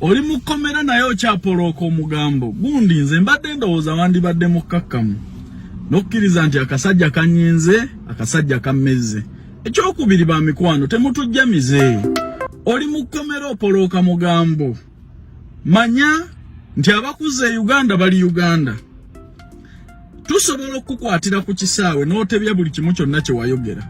oli mukomera naye okyapolooka omugambo gundi nze mbadde ndowooza wandibadde mukkakkamu nokkiriza nti akasajja kanyinze akasajja kammeze ekyokubiri ba mikwano temutujja mize oli mukomera opolooka mugambo manya nti abakuze e Uganda bali Uganda tusobola okukwatira ku kisaawe n'otebya buli kimu kyonna kye wayogera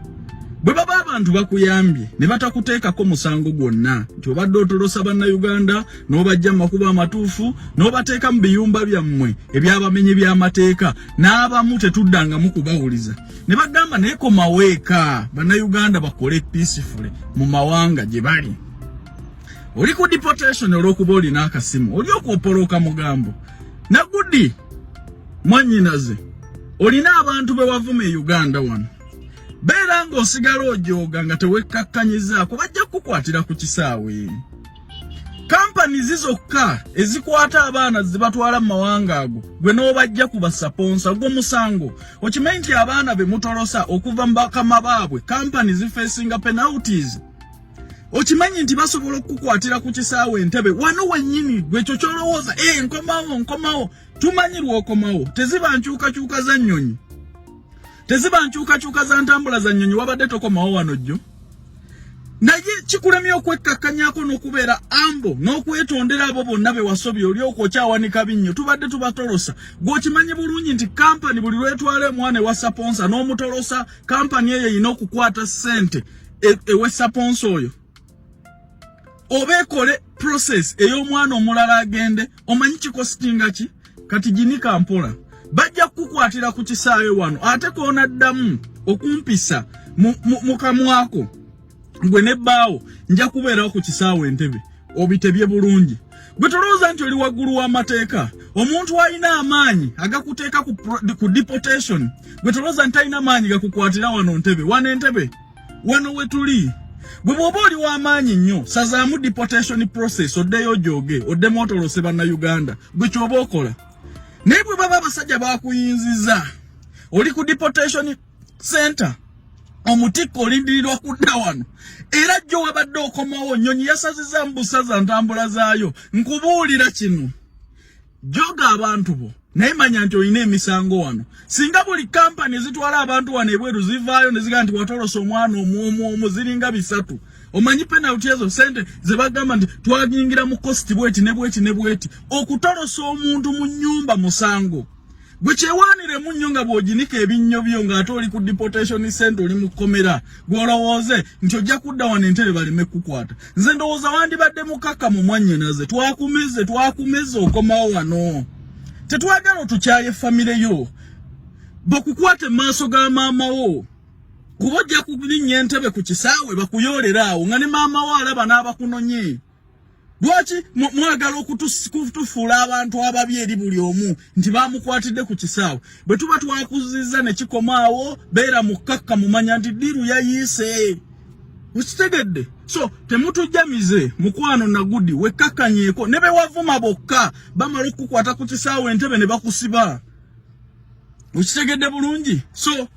bwe baba abantu bakuyambye ne batakuteekako musango gwonna nti obadde otolosa bannayuganda n'obajja makuba amatuufu n'obateeka mu biyumba byammwe ebyabamenye by'amateeka n'abamu tetuddangamu kubawuliza ne bagamba naye komaweeka bannayuganda bakole peacefully mu mawanga gye bali oli ku deportation olw'okuba olina akasimu oli okwopolooka mugambo nagudi mwannyinaze olina abantu be wavuma e Uganda wano beera ng'osigala ojooga nga tewekkakkanyizaako bajja kukwatira ku kisaawe kampani zizokka ezikwata abaana zibatwala mu mawanga ago gwe n'obajja kubasaponsa gw'omusango okimanyi nti abaana be mutolosa okuva mu bakama baabwe kampani zifeesinga penalties okimanyi nti basobola okukwatira ku kisaawe Entebbe wano wennyini gwekyo kyolowooza nkomawo tumanyi lw'okomawo teziba nkyukakyuka za nnyonyi teziba nkyukakyuka za ntambula za nnyonyi wabadde tokomawo wano jjo naye kikulemye okwekkakkanyako n'okubeera ambo n'okwetondera abo bonna be wasobye oli okwokyawanika binnyo tubadde tubatolosa gw'okimanyi bulungi nti kampani buli lwetwala omwana ewasaponsa n'omutolosa kampani eyo erina okukwata ssente ewesaponsa oyo oba ekole process ey'omwana omulala agende omanyi kikositinga ki kati ginika mpola bajja kukwatira ku kisaawe wano ate koonaddamu okumpisa mu kamwako gwe nebbaawo nja kubeerawo ku kisaawe Entebbe obitebye bulungi gwe tolowooza nti oli waggulu w'amateeka omuntu alina amaanyi agakuteeka ku deportation gwe tolowooza nti alina amaanyi gakukwatira wano Entebbe wano Entebbe wano wetuli gwe bw'oba oli w'amaanyi nnyo sazaamu deportation process oddeyo ojooge oddemu otolose bannayuganda gwe kyoba okola naye bwe baba abasajja bakuyinziza oli ku deportation center omutikko olindirirwa kudda wano era jjo wabadde okomawo nnyonyi yasaziza mu busaza ntambula zaayo nkubuulira kino joga abantu bo naye manya nti olina emisango wano singa buli kampani ezitwala abantu wano ebweru zivaayo ne zigaa nti watolosa omwana omwomu ziringa 3 omanyi penalty ezo sente ze bagamba nti twagiyingira mu cost bweti ne bweti okutolosa omuntu mu nnyumba musango gwe kyewaanire mu nnyo nga bw'oginika ebinnyo byo ng'ate oli ku deportation center oli mu kkomera gw'olowooze nti ojja kudda wano Entebbe baleme kukwata nze ndowooza wandibadde mukakkamu mwannyinaze twakumeze okomawo wano tetwagala otukyaye famire yo bakukwate mu maaso ga maama wo kuba ojja kulinnya Entebbe ku kisaawe bakuyoolera awo nga ne maama wo alaba n'abakunonye lwaki mwagala okutufuula abantu ababi eri buli omu nti bamukwatidde ku kisaawe bwe tuba twakuzizza ne kikomaawo beera mukkakka mumanya nti ddiru yayiise ukitegedde so temutujjamize mukwano nagudi wekkakkanyeeko ne be wavuma bokka bamala okukukwata ku kisaawe Entebbe ne bakusiba ukitegedde bulungi so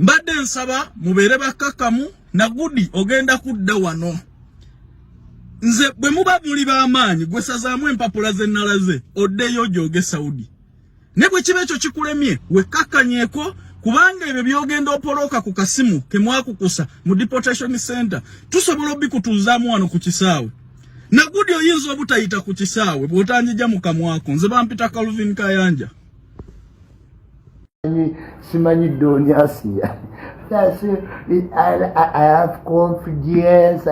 mbadde nsaba mubeere bakkakkamu nagudi ogenda kudda wano nze bwe muba muli b'amaanyi gwe sazaamu empapula z'ennalaze oddeyo ogyoge Saudi ne bwe kiba ekyo kikulemye wekkakkanyeeko kubanga ebyo byogenda opolooka ku kasimu ke mwakukusa mu deportation center tusobola obikutuuzaamu wano ku kisaawe nagudi oyinza obutayita ku kisaawe bw'otanjija mu kamwako nze bampita Calvin Kayanja simanyi ddoonya Asiya I have confidence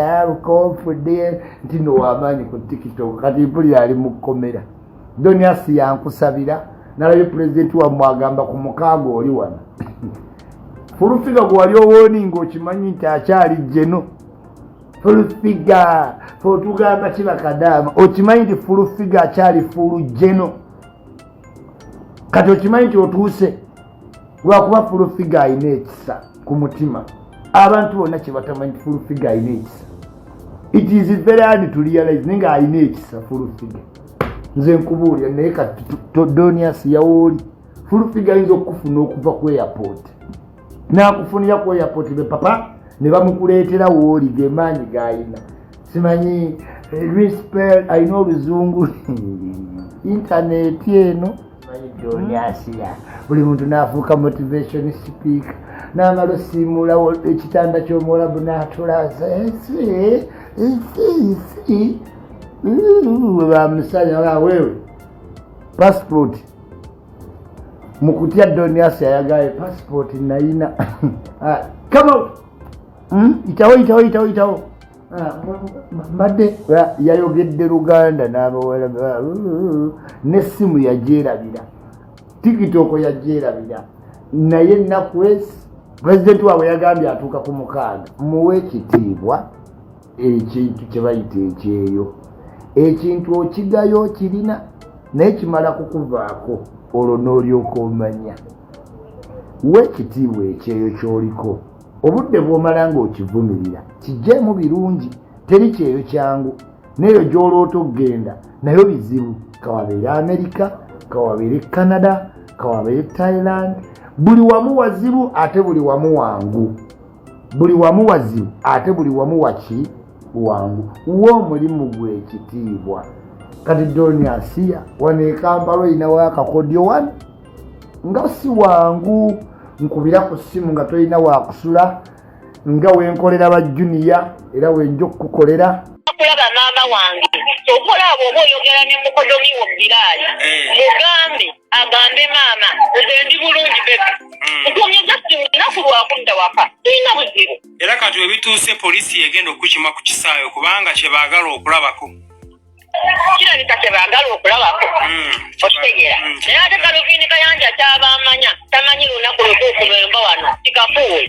nti no wamaanyi ku TikTok kati mpuli ali mu kkomera ddoonya Asiya nkusabira nalabye pulezidenti wammwe agamba ku mukaago oli wano fulufiga gwe wali owooninga okimanyi nti akyali jeno fulufiga otugamba kibakadaama okimanyi nti fulufiga akyali fulu jeno kati okimanyi nti otuuse lwakuba fulufiga alina ekisa ku mutima abantu bonna kye batamanyi nti fulufiga alina ekisa it is very hard to realize naye nga alina ekisa fulufiga nze nkubuulira naye kati ddoonya Asiya wooli fulufiga ayinza okufuna okuva ku airport n'akufunira ku airport be papa ne bamukuleetera wooli ge maanyi g'alina simanyi Respect, I know oluzungu. Internet eno. Doni Asiya. Buli muntu nafuuka motivation speaker. N'amala osimula ekitanda ky'omuwalabu n'atulaza. Bamusanya wewe. Passport. Mukutya Doni Asiya yagaye passport naina. Come out. Itawo. Mbadde yayogedde Luganda n'abawala n'essimu yagyerabira, tikitoko yagyerabira, naye ennaku ezi pulezidenti waabwe yagambye atuuka ku 6. Muwe ekitiibwa ekintu kye bayita ekyeyo. Ekintu okigayo okirina naye kimala kukuvaako, olwo n'olyoka omanya. Wa ekitiibwa ekyeyo ky'oliko. Obudde bw'omala ng'okivumirira kijjeemu birungi, teri kyeyo kyangu. Neyo gy'oloota okgenda nayo bizibu. Kawabeere Amerika, kawabeere Canada, kawabeere Thailand. Buli wamu wazibu ate buli wamu wangu. Buli wamu wazibu ate buli wamu waki wangu. W'omulimu gw'ekitiibwa. Kati Doni Asiya wano e Kampala oyinawo akakodyo wano nga si wangu. Nkubira ku ssimu nga tolina wakusula nga wenkolera ba junior era wenjo kukolera kulaba maama wange okola abo oyogera ne mukodomi wo Bilali mugambe agambe maama ugendi bulungi bebe nkomye gatti naku lwakunda waka tulina buzibu era kati webituuse polisi egenda okukima ku kisaayo kubanga kye baagala okulabako kirabika kye baagala okulabako okitegeera naye ate Calvin Kayanja kyabamanya tamanyi lunaku lutuufu lwemba wano kikafuwe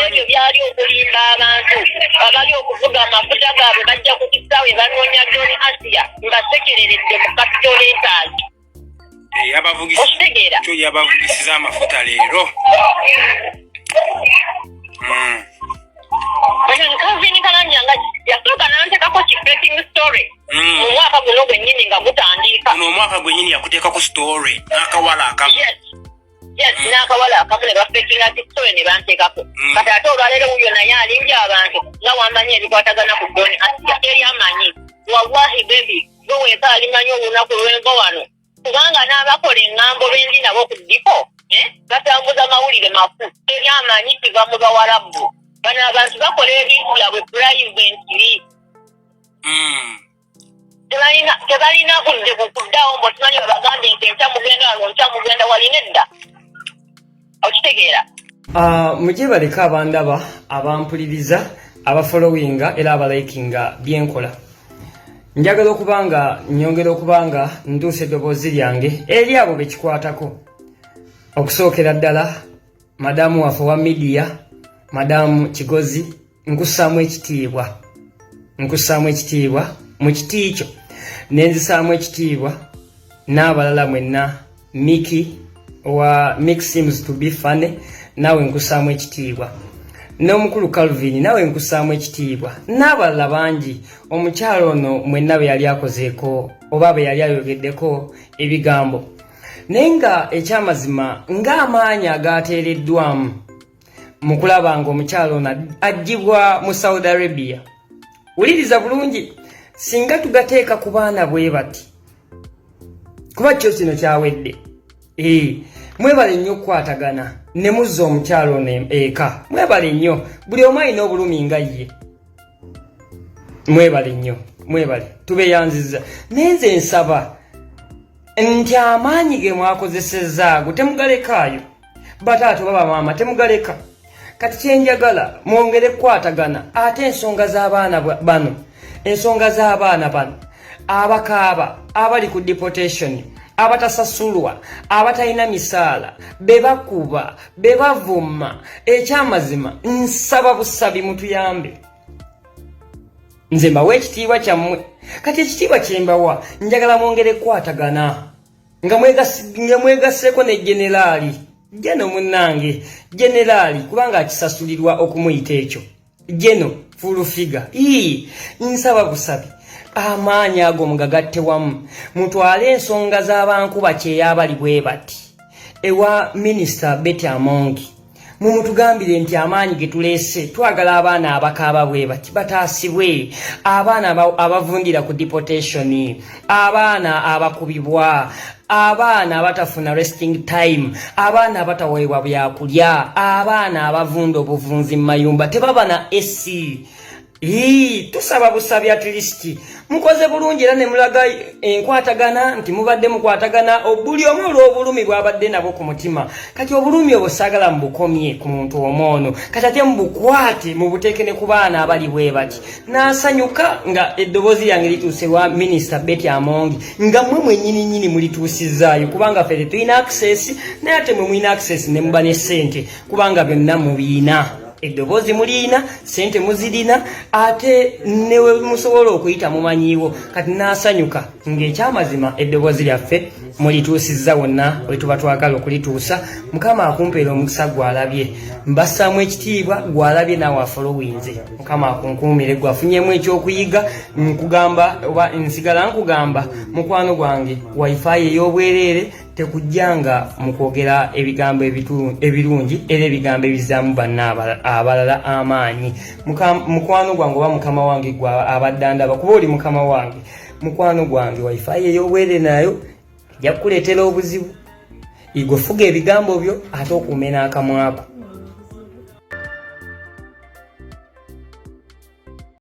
ebyo byali okulimba abantu abali okuvuga amafuta gaabwe bajja ku kisaawe banoonya Doni Asiya mbasekereredde mu kapitoleetaagi okitegeera kyo yabavugisiza amafuta leero Calvin Kayanja nga yasooka n'anteekako kifeting story mu mwaka guno gwennyini nga gutandika. Guno omwaka gwennyini yakuteeka ku story n'akawala akamu. Yes, n'akawala akamu ne bafetinga story ne banteekako. Kati ate olwaleero wuyo naye alimbye abantu nga wammanyi ebikwatagana ku Doni Asiya teri amanyi. Wallahi baby gwe weeka alimanyi olunaku lw'enva wano kubanga n'abakola eŋŋambo benzi nabo ku dipo batambuza mawulire mafu teri amanyi kiva mu bawalabu. Bano abantu bakola ebintu byabwe purayiventiri. Tebalina kudde kukuddawo mbosimanyi babagambe nti enkya mugenda wano nkya mugenda walina edda okitegeera. Mujye baleka abandaba abampuliriza abafollowinga era abalikinga byenkola. Njagala okubanga nyongera okubanga ntuuse eddoboozi lyange eri abo bekikwatako okusookera ddala madamu waffe wa midiya Madamu Kigozi nkussaamu ekitiibwa mu kiti kyo nenzisaamu ekitiibwa n'abalala mwenna Miki wa Mix seems to be funny nawe nkussaamu ekitiibwa n'omukulu Calvin nawe nkussaamu ekitiibwa n'abalala bangi omukyalo ono mwenna be yali akozeeko oba be yali ayogeddeko ebigambo naye nga ekyamazima ng'amaanyi agaateereddwamu mukulaba nga omukyalo ono aggyibwa mu Saudi Arabia. Wuliriza bulungi singa tugateeka ku baana bwe bati kuba kyo kino kyawedde. Mwebale nnyo okukwatagana ne muzza omukyalo ono eka. Mwebale nnyo buli omu alina obulumi nga ye. Mwebale nnyo tubeyanziza naye nze nsaba nti amaanyi ge mwakozesezza ago temugalekaayo. Bataata baba maama temugaleka. Kati kyenjagala mwongere kukwatagana ate ensonga z'abaana bano abakaaba abali ku deportation abatasasulwa abatalina misaala bebakuba bebavuma ekyamazima nsaba busabi mutuyambe. Nze mbawa ekitiibwa kyammwe kati ekitiibwa kyembawa njagala mwongere kukwatagana nga mwegasseeko ne generali Jeno munange generali kubanga akisasulirwa okumuyita ekyo jeno full figure nsaba busabi amaanyi ago mugagatte wamu mutwale ensonga z'abankuba kyeyabali bwe bati ewa Minister Betty Amongi mumutugambire nti amaanyi getuleese twagala abaana abakaaba bwe bati bataasibwe, abaana abavundira ku deportation, abaana abakubibwa, abaana abatafuna resting time, abaana abataweebwa byakulya, abaana abavunda obuvunzi mu mayumba tebaba na AC. Tusaba busabi at least mukoze bulungi era ne mulaga enkwatagana nti mubadde mukwatagana obuli omu olw'obulumi bwabadde nabo ku mutima. Kati obulumi obwo saagala mubukomye ku muntu omwono, kati ate mubukwate mubuteeke ne ku baana abali bwe bati. N'asanyuka nga eddoboozi lyange lituuse wa Minisita Betty Amongi nga mmwe mwennyini mulituusizaayo, kubanga ffe tulina access naye ate mwe mulina access ne muba ne ssente, kubanga byonna mubiina. Eddoboozi mulina, sente muzirina, ate newe musobola okuyita mumanyiiwo. Kati n'asanyuka ng'ekyamazima eddoboozi lyaffe mulituusizza wonna we tuba twagala okulituusa. Mukama akumpeera omukisa gw'alabye, mbassaamu ekitiibwa gw'alabye naawe afolowinze. Mukama akunkuumire gwafunyemu ekyokuyiga. Nkugamba oba nsigala nkugamba mukwano gwange, wifi ey'obwereere tekujjanga mu kwogera ebigambo ebirungi era ebigambo ebizzaamu banna abalala amaanyi. Mukwano gwange oba mukama wange gwe abadde andaba, kuba oli mukama wange, mukwano gwange wifi ey'obwereere nayo ejja kukuleetera obuzibu. Igwe fuga ebigambo byo ate okuume n'akamwako.